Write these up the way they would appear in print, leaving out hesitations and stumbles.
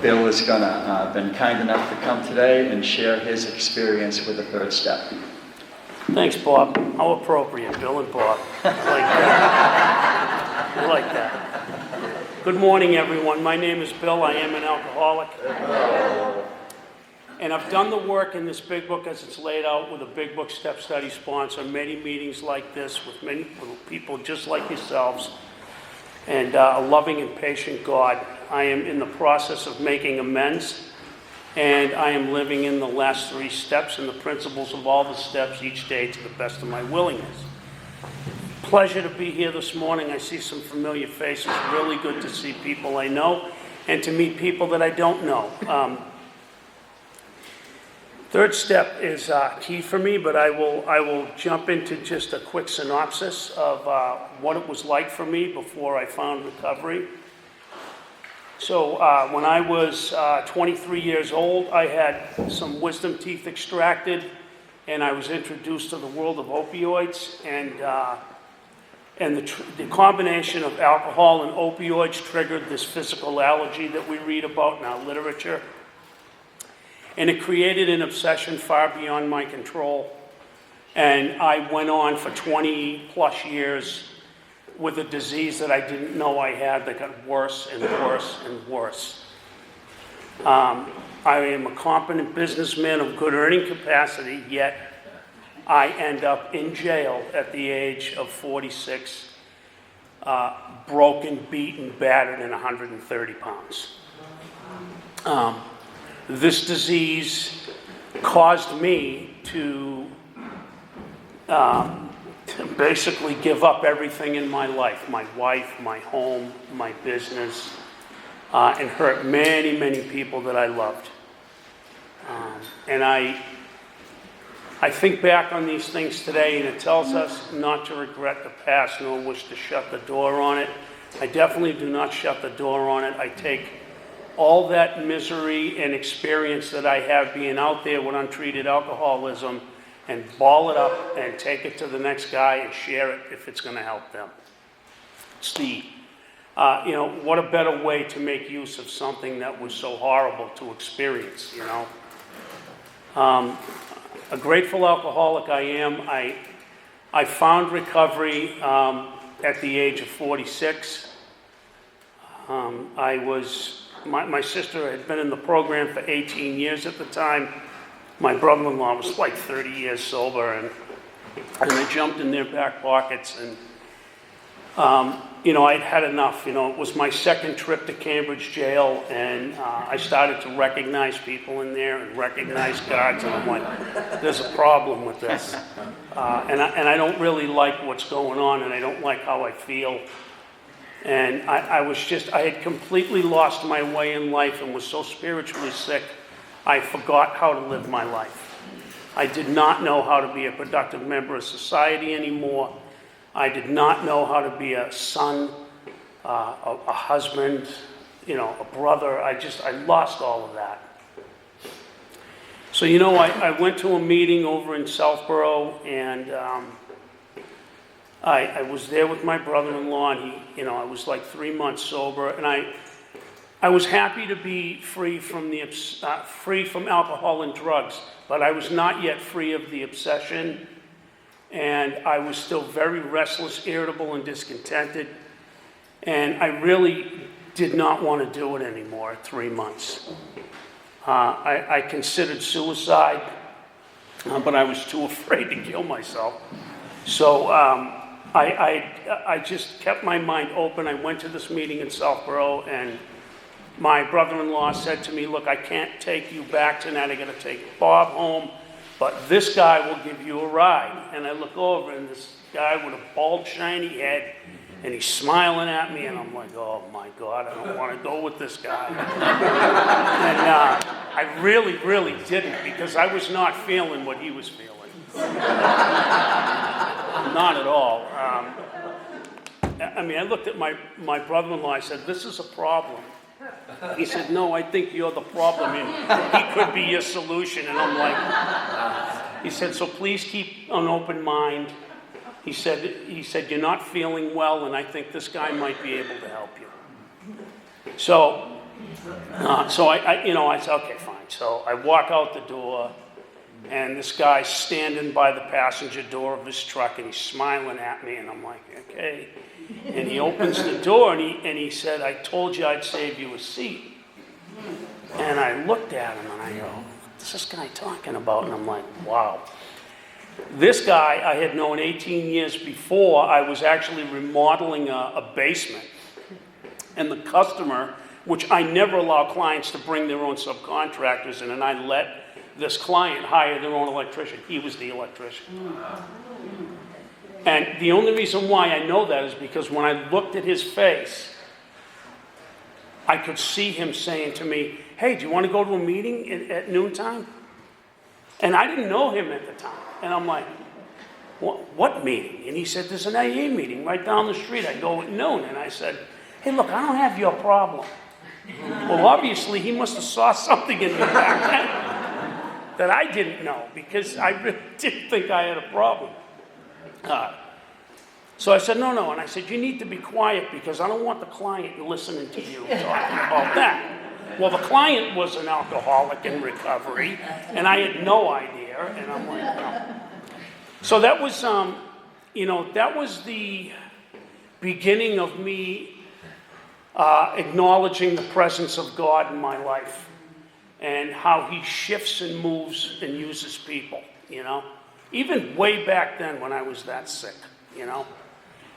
Bill is gonna, been kind enough to come today and share his experience with the third step. Thanks, Bob. How appropriate, Bill and Bob. I like that. I like that. Good morning, everyone. My name is Bill. I am an alcoholic. And I've done the work in this big book as it's laid out with a big book step study sponsor, many meetings like this with many people just like yourselves, and a loving and patient God. I am in the process of making amends, and I am living in the last 3 steps and the principles of all the steps each day to the best of my willingness. Pleasure to be here this morning. I see some familiar faces. Really good to see people I know and to meet people that I don't know. Third step is key for me, but I will jump into just a quick synopsis of what it was like for me before I found recovery. So when I was 23 years old, I had some wisdom teeth extracted, and I was introduced to the world of opioids, and the combination of alcohol and opioids triggered this physical allergy that we read about in our literature. And it created an obsession far beyond my control. And I went on for 20 plus years with a disease that I didn't know I had that got worse and worse and worse. I am a competent businessman of good earning capacity, yet I end up in jail at the age of 46, broken, beaten, battered, and 130 pounds. This disease caused me to basically give up everything in my life, my wife, my home, my business, and hurt many, many people that I loved. And I think back on these things today, and it tells us not to regret the past nor wish to shut the door on it. I definitely do not shut the door on it. I take all that misery and experience that I have being out there with untreated alcoholism and ball it up and take it to the next guy and share it if it's going to help them. It's what a better way to make use of something that was so horrible to experience, A grateful alcoholic I am. I found recovery at the age of 46. My sister had been in the program for 18 years at the time. My brother-in-law was like 30 years sober, and I jumped in their back pockets, and I'd had enough. It was my second trip to Cambridge jail, and I started to recognize people in there and recognize guards, and I'm like, there's a problem with this. And I don't really like what's going on, and I don't like how I feel. And I had completely lost my way in life and was so spiritually sick, I forgot how to live my life. I did not know how to be a productive member of society anymore. I did not know how to be a son, a husband, a brother. I lost all of that. So, I went to a meeting over in Southborough, and I was there with my brother-in-law, and I was like 3 months sober, and I was happy to be free from alcohol and drugs, but I was not yet free of the obsession, and I was still very restless, irritable, and discontented, and I really did not want to do it anymore at 3 months. I considered suicide, but I was too afraid to kill myself. So I just kept my mind open. I went to this meeting in Southborough, and my brother-in-law said to me, look, I can't take you back tonight. I got to take Bob home, but this guy will give you a ride. And I look over, and this guy with a bald, shiny head, and he's smiling at me, and I'm like, oh my God, I don't want to go with this guy. And I really, really didn't, because I was not feeling what he was feeling. Not at all. I looked at my brother-in-law, I said, this is a problem. He said, no, I think you're the problem, and he could be your solution. And I'm like, he said, so please keep an open mind. He said, you're not feeling well, and I think this guy might be able to help you. So So I said, okay, fine. So I walk out the door, and this guy's standing by the passenger door of his truck, and he's smiling at me, and I'm like, okay. And he opens the door, and he said, I told you I'd save you a seat. And I looked at him, and I go, what's this guy talking about? And I'm like, wow. This guy I had known 18 years before. I was actually remodeling a basement. And the customer, which I never allow clients to bring their own subcontractors in, and I let this client hire their own electrician. He was the electrician. And the only reason why I know that is because when I looked at his face, I could see him saying to me, hey, do you want to go to a meeting at noontime? And I didn't know him at the time. And I'm like, what meeting? And he said, there's an AA meeting right down the street. I go at noon. And I said, hey, look, I don't have your problem. Well, obviously, he must have saw something in me back then that I didn't know, because I really didn't think I had a problem. So I said, no. And I said, you need to be quiet, because I don't want the client listening to you talking about that. Well, the client was an alcoholic in recovery, and I had no idea. And I'm like, no. So that was, that was the beginning of me acknowledging the presence of God in my life, and how he shifts and moves and uses people, Even way back then when I was that sick,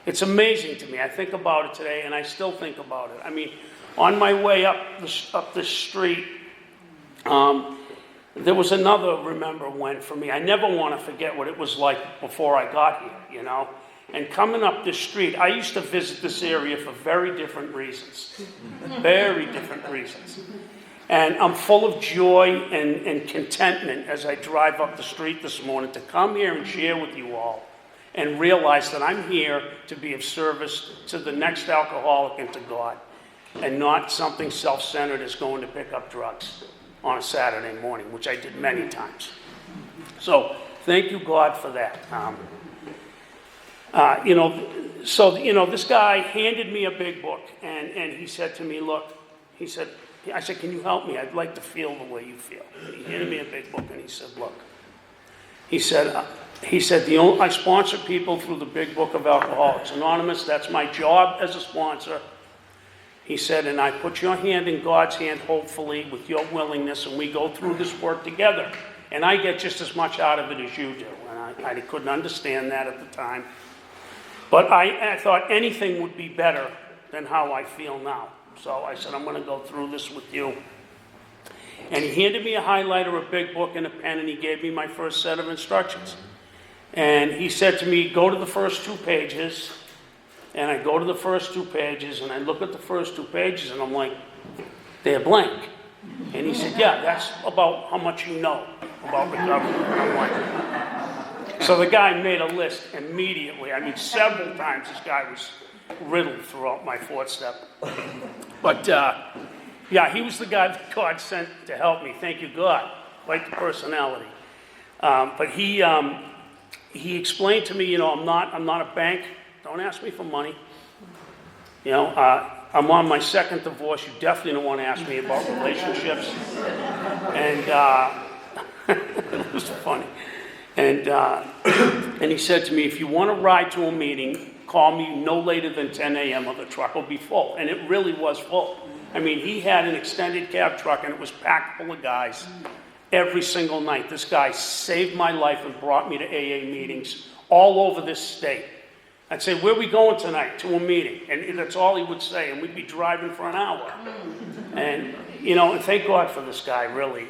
It's amazing to me. I think about it today, and I still think about it. I mean, on my way up the street, there was another remember when for me. I never want to forget what it was like before I got here, And coming up the street, I used to visit this area for very different reasons. Very different reasons. And I'm full of joy and contentment as I drive up the street this morning to come here and share with you all and realize that I'm here to be of service to the next alcoholic and to God, and not something self-centered as going to pick up drugs on a Saturday morning, which I did many times. So thank you, God, for that. This guy handed me a big book, and he said to me, look, I said, can you help me? I'd like to feel the way you feel. He handed me a big book, and he said, look. He said, I sponsor people through the Big Book of Alcoholics Anonymous. That's my job as a sponsor. He said, and I put your hand in God's hand, hopefully, with your willingness, and we go through this work together. And I get just as much out of it as you do. And I couldn't understand that at the time. But I thought anything would be better than how I feel now. So I said, I'm going to go through this with you. And he handed me a highlighter, a big book, and a pen, and he gave me my first set of instructions. And he said to me, go to the first 2 pages. And I go to the first 2 pages, and I look at the first 2 pages, and I'm like, they're blank. And he said, yeah, that's about how much you know about recovery. And I'm like, so the guy made a list immediately. I mean, several times this guy was riddled throughout my 4th step. But, he was the guy that God sent to help me. Thank you, God. Quite the personality. But he explained to me, I'm not a bank. Don't ask me for money. I'm on my 2nd divorce. You definitely don't want to ask me about relationships. And it was funny. And he said to me, if you want to ride to a meeting, call me no later than 10 a.m. or the truck will be full. And it really was full. I mean, he had an extended cab truck, and it was packed full of guys every single night. This guy saved my life and brought me to AA meetings all over this state. I'd say, where are we going tonight? To a meeting. And that's all he would say, and we'd be driving for an hour. And, and thank God for this guy, really.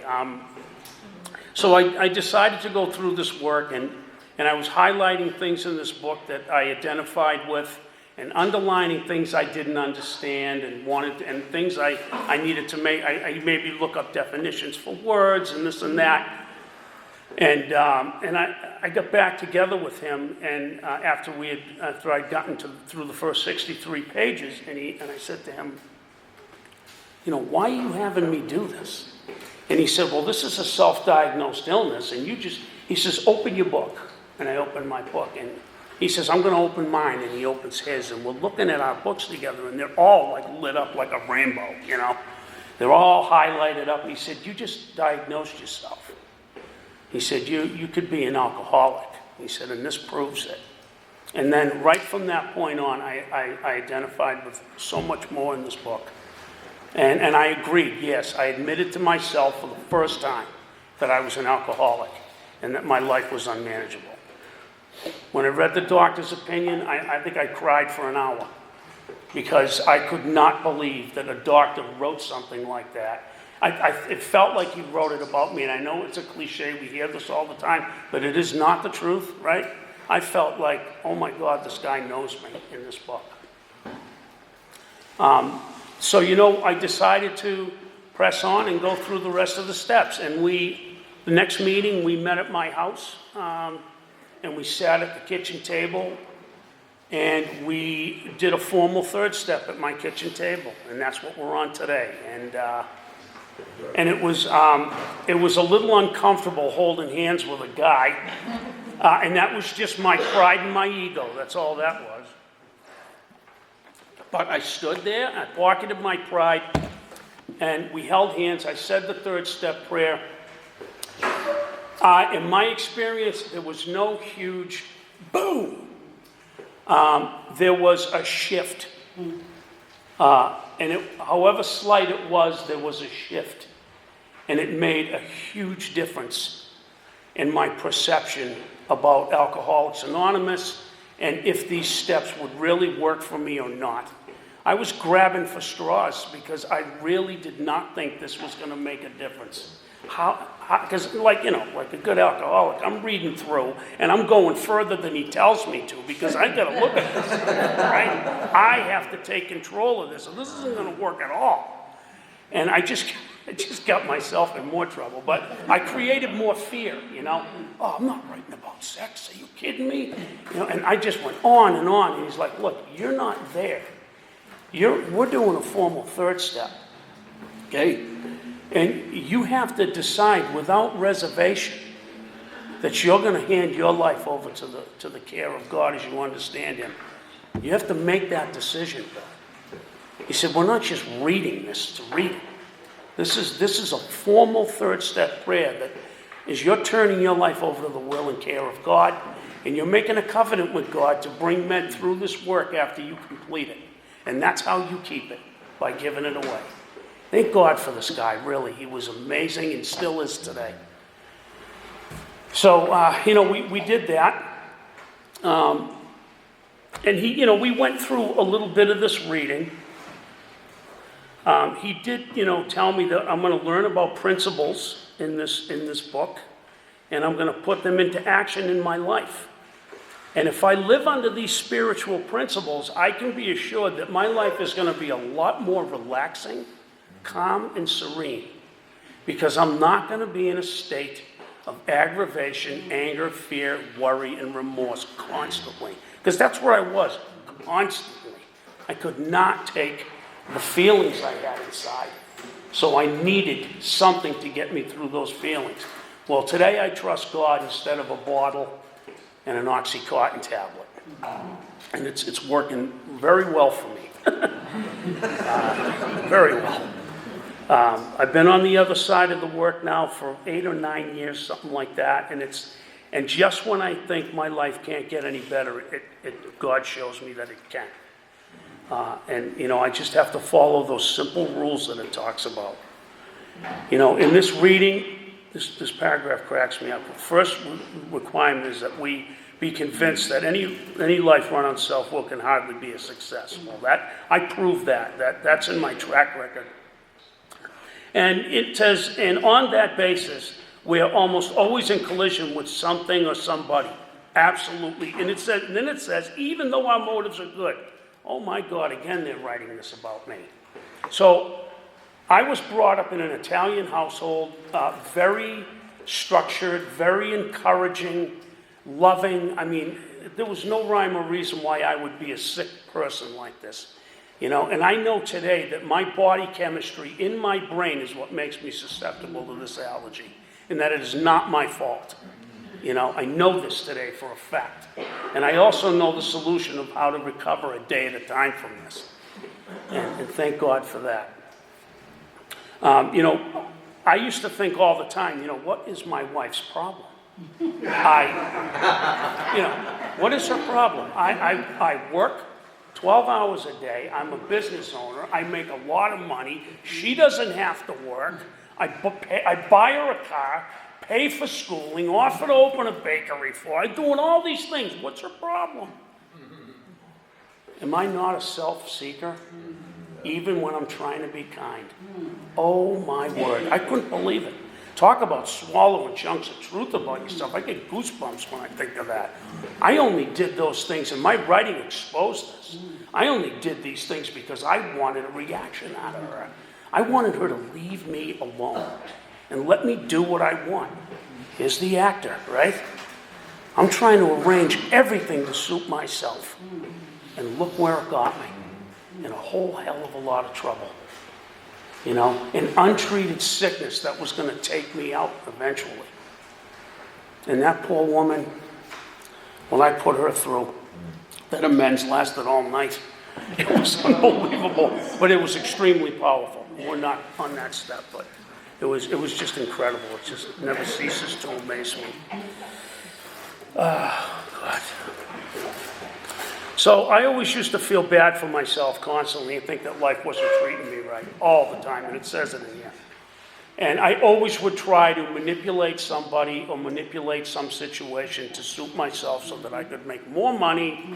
So I decided to go through this work, and I was highlighting things in this book that I identified with, and underlining things I didn't understand and things I needed to make. I maybe look up definitions for words and this and that. And I got back together with him, and after I'd gotten through the first 63 pages, and I said to him, why are you having me do this? And he said, well, this is a self-diagnosed illness, and he says, open your book. And I opened my book, and he says, I'm going to open mine, and he opens his, and we're looking at our books together, and they're all like lit up like a rainbow, They're all highlighted up. He said, you just diagnosed yourself. He said, you could be an alcoholic. He said, and this proves it. And then right from that point on, I identified with so much more in this book. And I agreed, yes, I admitted to myself for the first time that I was an alcoholic and that my life was unmanageable. When I read the doctor's opinion, I think I cried for an hour because I could not believe that a doctor wrote something like that. It felt like he wrote it about me, and I know it's a cliche, we hear this all the time, but it is not the truth, right? I felt like, oh my God, this guy knows me in this book. So, I decided to press on and go through the rest of the steps. And the next meeting, we met at my house, and we sat at the kitchen table, and we did a formal third step at my kitchen table, and that's what we're on today. And it was a little uncomfortable holding hands with a guy, and that was just my pride and my ego. That's all that was. But I stood there, I pocketed my pride, and we held hands. I said the third step prayer. In my experience, there was no huge boom. There was a shift. And however slight it was, there was a shift. And it made a huge difference in my perception about Alcoholics Anonymous and if these steps would really work for me or not. I was grabbing for straws because I really did not think this was going to make a difference. Because like a good alcoholic, I'm reading through and I'm going further than he tells me to because I got to look at this, right? I have to take control of this, and this isn't going to work at all. And I just got myself in more trouble. But I created more fear, Oh, I'm not writing about sex. Are you kidding me? And I just went on. And he's like, look, you're not there. We're doing a formal third step, okay? And you have to decide without reservation that you're going to hand your life over to the care of God as you understand Him. You have to make that decision. He said, we're not just reading this to read it. This is a formal third step prayer that is you're turning your life over to the will and care of God, and you're making a covenant with God to bring men through this work after you complete it. And that's how you keep it, by giving it away. Thank God for this guy, really. He was amazing and still is today. So, we did that. And we went through a little bit of this reading. He did, tell me that I'm going to learn about principles in this book, and I'm going to put them into action in my life. And if I live under these spiritual principles, I can be assured that my life is going to be a lot more relaxing, calm, and serene, because I'm not going to be in a state of aggravation, anger, fear, worry, and remorse constantly. Because that's where I was, constantly. I could not take the feelings I had inside. So I needed something to get me through those feelings. Well, today I trust God instead of a bottle and an Oxycontin tablet. And it's working very well for me. Very well. I've been on the other side of the work now for 8 or 9 years, something like that. And just when I think my life can't get any better, God shows me that it can. I just have to follow those simple rules that it talks about. In this reading, this paragraph cracks me up. The first requirement is that we be convinced that any life run on self-will can hardly be a success. Well, I proved that's in my track record. And it says, and on that basis, we are almost always in collision with something or somebody. Absolutely. And then it says, even though our motives are good. Oh my God, again, they're writing this about me. So I was brought up in an Italian household, very structured, very encouraging, loving. I mean, there was no rhyme or reason why I would be a sick person like this. And I know today that my body chemistry in my brain is what makes me susceptible to this allergy, and that it is not my fault. I know this today for a fact. And I also know the solution of how to recover a day at a time from this. And thank God for that. You know, I used to think all the time, you know, what is my wife's problem? You know, what is her problem? I work 12 hours a day. I'm a business owner. I make a lot of money. She doesn't have to work. I buy her a car, pay for schooling, offer to open a bakery for her. I'm doing all these things. What's her problem? Am I not a self-seeker? Even when I'm trying to be kind. Oh my word, I couldn't believe it. Talk about swallowing chunks of truth about yourself. I get goosebumps when I think of that. I only did those things, and my writing exposed this. I only did these things because I wanted a reaction out of her. I wanted her to leave me alone and let me do what I want. Here's the actor, right? I'm trying to arrange everything to suit myself. And look where it got me. In a whole hell of a lot of trouble. You know, an untreated sickness that was going to take me out eventually. And that poor woman, when I put her through, that amends lasted all night. It was unbelievable, but it was extremely powerful. We're not on that step, but it was just incredible. It just never ceases to amaze me. Oh, God. So I always used to feel bad for myself constantly and think that life wasn't treating me right all the time, and it says it in here. And I always would try to manipulate somebody or manipulate some situation to suit myself so that I could make more money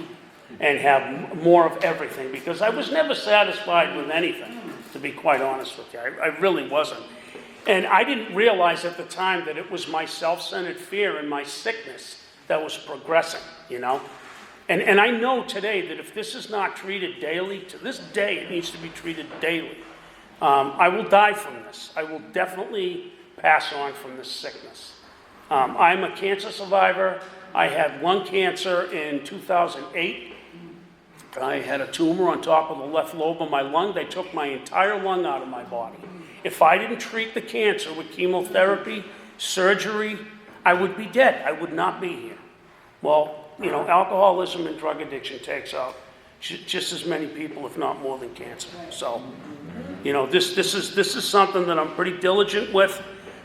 and have more of everything, because I was never satisfied with anything, to be quite honest with you. I really wasn't. And I didn't realize at the time that it was my self-centered fear and my sickness that was progressing, you know? And I know today that if this is not treated daily, to this day it needs to be treated daily. I will die from this. I will definitely pass on from this sickness. I'm a cancer survivor. I had lung cancer in 2008. I had a tumor on top of the left lobe of my lung. They took my entire lung out of my body. If I didn't treat the cancer with chemotherapy, surgery, I would be dead. I would not be here. Well, you know, alcoholism and drug addiction takes out just as many people, if not more, than cancer. So, you know, this is something that I'm pretty diligent with,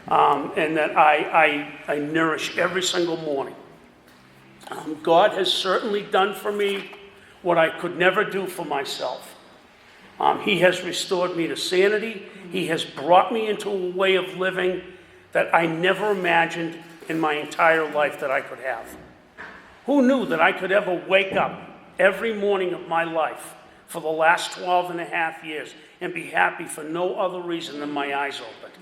and that I nourish every single morning. God has certainly done for me what I could never do for myself. He has restored me to sanity. He has brought me into a way of living that I never imagined in my entire life that I could have. Who knew that I could ever wake up every morning of my life for the last 12 and a half years and be happy for no other reason than my eyes opened?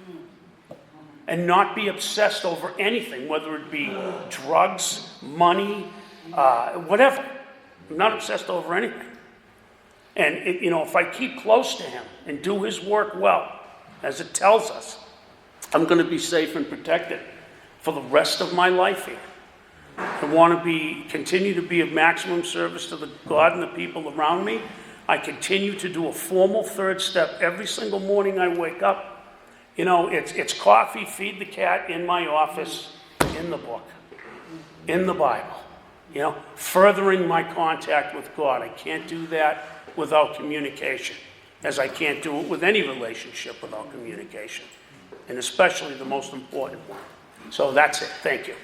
And not be obsessed over anything, whether it be drugs, money, whatever. I'm not obsessed over anything. And, you know, if I keep close to him and do his work well, as it tells us, I'm going to be safe and protected for the rest of my life here. I want to continue to be of maximum service to the God and the people around me. I continue to do a formal third step every single morning I wake up. You know, it's coffee, feed the cat in my office, in the book, in the Bible. You know, furthering my contact with God. I can't do that without communication, as I can't do it with any relationship without communication, and especially the most important one. So that's it. Thank you.